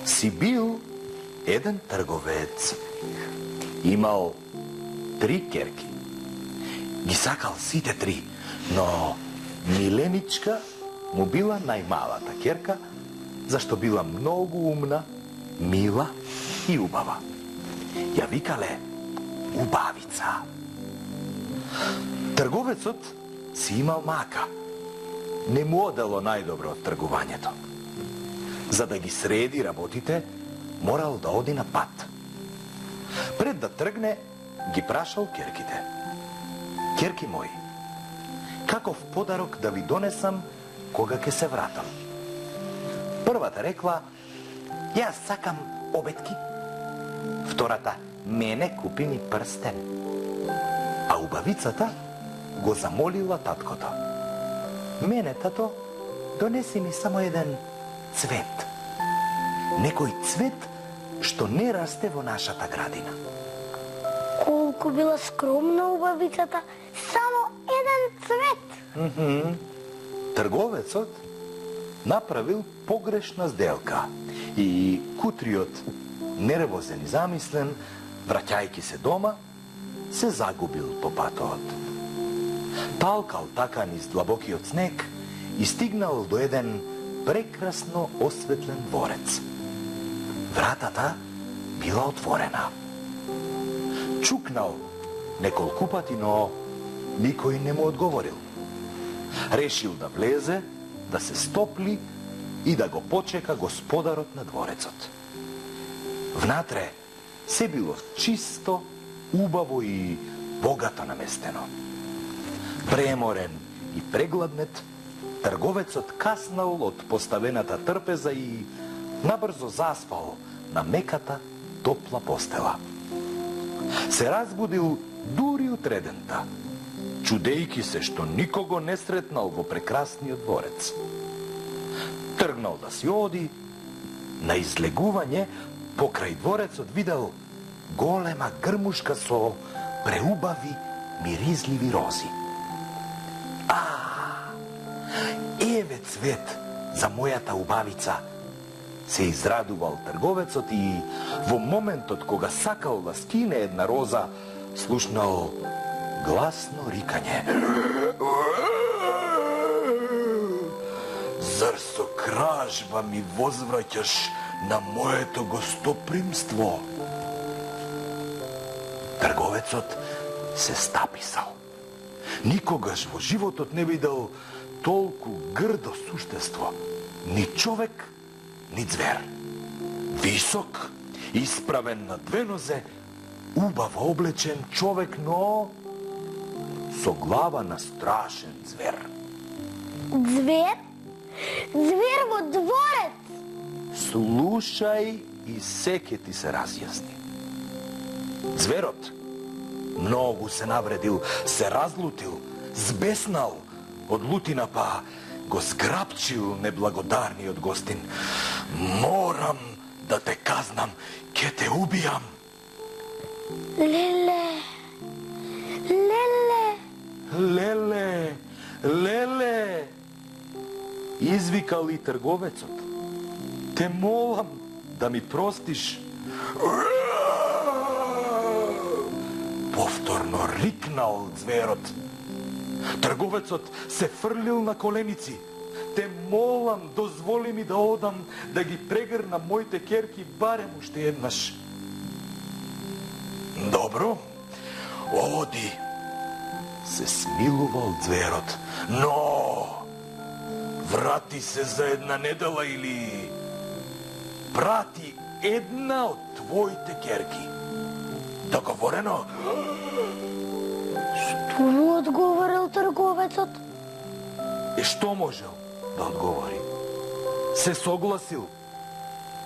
Си бил еден трговец. Имал 3 керки. Ги сакал сите 3, но Миленичка му била најмалата керка, зашто била многу умна, мила и убава. Ја викале Убавица. Трговецот си имал мака. Не му одело најдобро од тргувањето. За да ги среди работите, морал да оди на пат. Пред да тргне, ги прашал керките. Керки мои, каков подарок да ви донесам кога ќе се вратам? Првата рекла, јас сакам обетки. Втората, мене купи ми прстен. А убавицата го замолила таткото. Мене, тато, донеси ми само еден цвет. Некој цвет што не расте во нашата градина. Колку била скромна убавицата, само еден цвет. Трговецот направил погрешна сделка и кутриот, нервозен и замислен, враќајќи се дома, се загубил по патот. Талкал така низ длабокиот снег и стигнал до еден прекрасно осветлен дворец. Вратата била отворена. Чукнал неколку пати, но никој не му одговорил. Решил да влезе, да се стопли и да го почека господарот на дворецот. Внатре се било чисто, убаво и богато наместено. Преморен и прегладнет, трговецот каснал од поставената трпеза и набрзо заспал на меката, топла постела. Се разбудил дури утредента, чудејки се што никого не сретнал во прекрасниот дворец. Тргнал да си оди, на излегување покрај дворецот видел голема грмушка со преубави миризливи рози. Еве цвет за мојата убавица, се израдувал трговецот и во моментот кога сакал да скине една роза, слушнал гласно рикање. Зар со кражба ми возвраќаш на моето гостопримство? Трговецот се стаписал. Никогаш во животот не видел толку грдо суштество. Ни човек, ни звер. Висок, исправен на 2 нозе, убаво облечен човек, но со глава на страшен звер. Звер? Звер во дворец? Слушај и секе ти се разјасни. Зверот многу се навредил, се разлутил, збеснал од лутина, па го зграпчил неблагодарниот гостин. Морам да те казнам, ке те убијам. Леле, леле. Леле, леле, извикал и трговецот. Те молам да ми простиш. Повторно рикнал зверот. Трговецот се фрлил на коленици. Те молам, дозволи ми да одам, да ги прегрнам моите керки барем уште еднаш. Добро, оди, се смилувал зверот, но врати се за една недела или прати една од твоите керки. Договорено? Што му одговорил трговецот? И што можел да одговори? Се согласил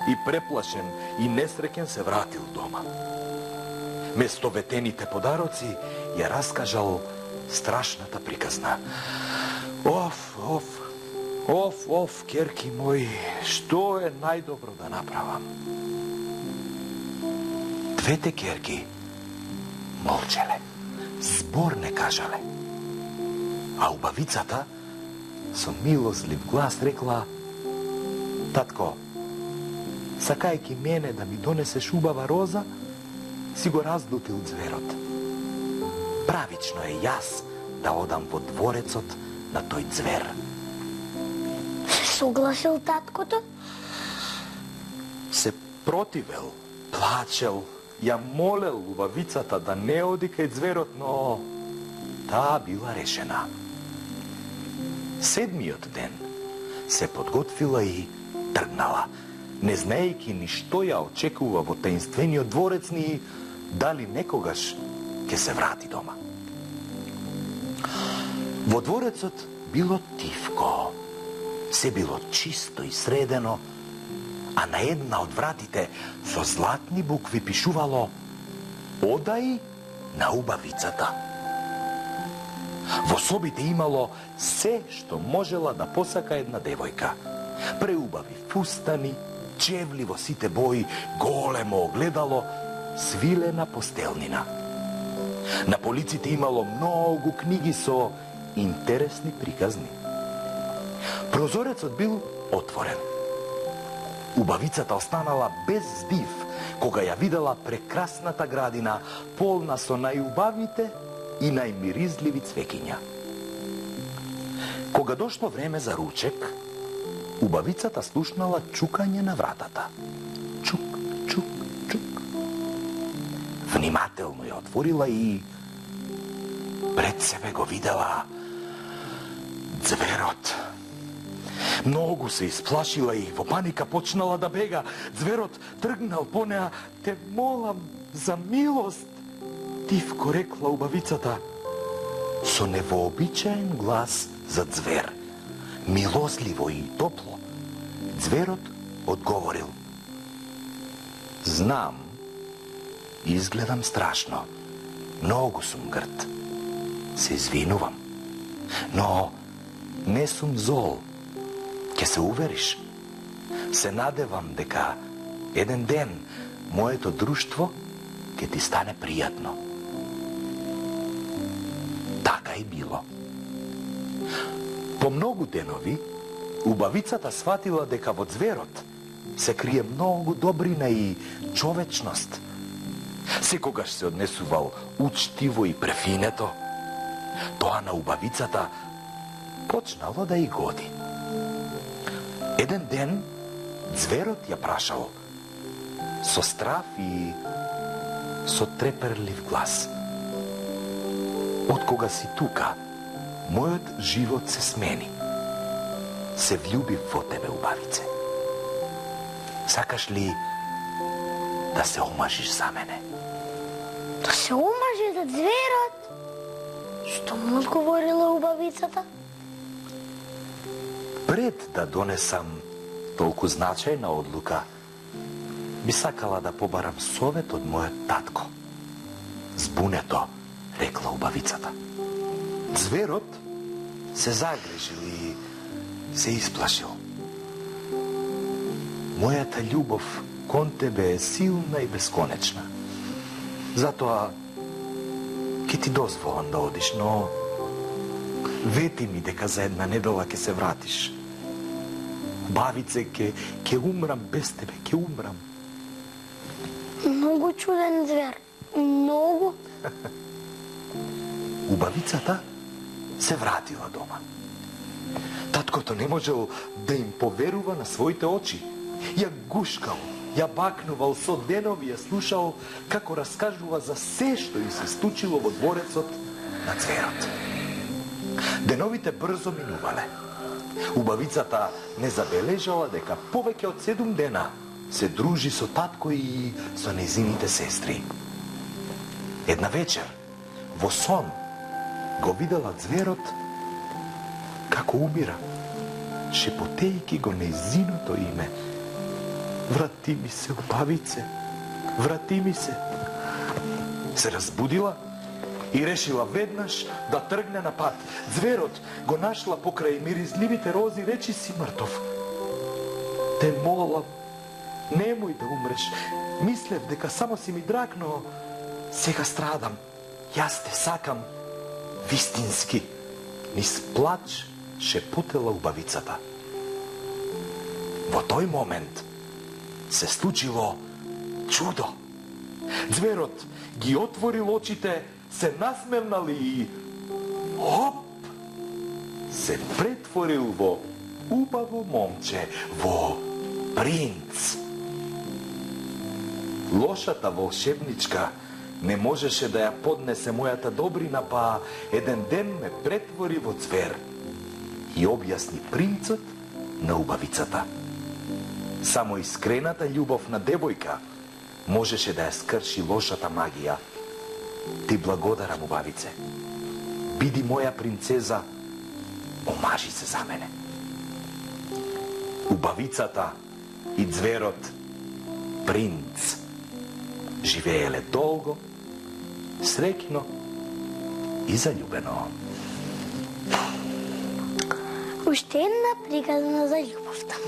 и преплашен и несреќен се вратил дома. Место ветените подароци ја раскажал страшната приказна. Оф, керки мои, што е најдобро да направам? Двете керки молчеле, збор не кажале. А убавицата со милозлив глас рекла: татко, сакајќи мене да ми донесеш убава роза, си го раздутил ѕверот. Правично е јас да одам во дворецот на тој ѕвер. Се согласил таткото? Се противел, плачел, ја молел убавицата да не оди кај ձверот, но таа била решена. Седмиот ден се подготвила и тргнала, не знаејќи ни што ја очекува во таинствениот дворец, ни дали некогаш ќе се врати дома. Во дворецот било тивко, се било чисто и средено, а на една од вратите со златни букви пишувало «Одај на убавицата». Во собите имало се што можела да посака една девојка. Преубави фустани, чевли во сите бои, големо огледало, свилена постелнина. На полиците имало многу книги со интересни приказни. Прозорецот бил отворен. Убавицата останала без здив кога ја видела прекрасната градина, полна со најубавите и најмиризливи цвеќиња. Кога дошло време за ручек, убавицата слушнала чукање на вратата. Чук, чук, чук. Внимателно ја отворила и пред себе го видела ձверот. Многу се исплашила и во паника почнала да бега. Ձверот тргнал по неа. Те молам за милост, тивко рекла убавицата. Со невообичаен глас за ձвер, милозливо и топло, ձверот одговорил. Знам, изгледам страшно, многу сум грд. Се извинувам, но не сум зол. Ке се увериш. Се надевам дека еден ден моето друштво ќе ти стане пријатно. Така и било. По многу денови, убавицата сватила дека во ձверот се крие многу добрина и човечност. Секогаш се однесувал учтиво и префинето. Тоа на убавицата почнало да и годи. Еден ден ձверот ја прашал со страв и со треперлив глас. Откога си тука, мојот живот се смени. Се влюбив во тебе, убавице. Сакаш ли да се омажиш за мене? Да се омаже за ձверот? Што му одговорила убавицата? Пред да донесам толку значајна одлука, би сакала да побарам совет од мојот татко. Збунето, рекла убавицата. Ձверот се загрижил и се исплашил. Мојата љубов кон тебе е силна и бесконечна. Затоа ќе ти дозволам да одиш, но вети ми дека за една недела ќе се вратиш. Бавице, ќе умрам без тебе, ќе умрам. Многу чуден ձвер. Многу. Убавицата се вратила дома. Таткото не можел да им поверува на своите очи. Ја гушкал, ја бакнувал со денови, ја слушал како раскажува за се што им се стучило во дворецот на ձверот. Деновите брзо минувале. Убавицата не забележала дека повеќе од 7 дена се дружи со татко и со незините сестри. Една вечер, во сон, го видела ձверот како умира, шепотејќи го незиното име. Врати ми се, убавице, врати ми се. Се разбудила и решила веднаш да тргне на пат. Ձверот го нашла покрај миризливите рози, речи си мртов. Те молам, немој да умреш. Мислев дека само си ми драг, но сега страдам. Јас те сакам вистински. Низ плач шепотела убавицата. Во тој момент се случило чудо. Зверот ги отворил очите, се насмевнал и оп! Се претворил во убаво момче, во принц. Лошата волшебничка не можеше да ја поднесе мојата добрина, па еден ден ме претвори во звер и објасни принцот на убавицата. Само искрената љубов на девојка можеше да ја скрши лошата магија. Ти благодарам, убавице. Биди моја принцеза, омажи се за мене. Убавицата и зверот принц живееле долго, среќно и заљубено. Уште една приказна за љубовта.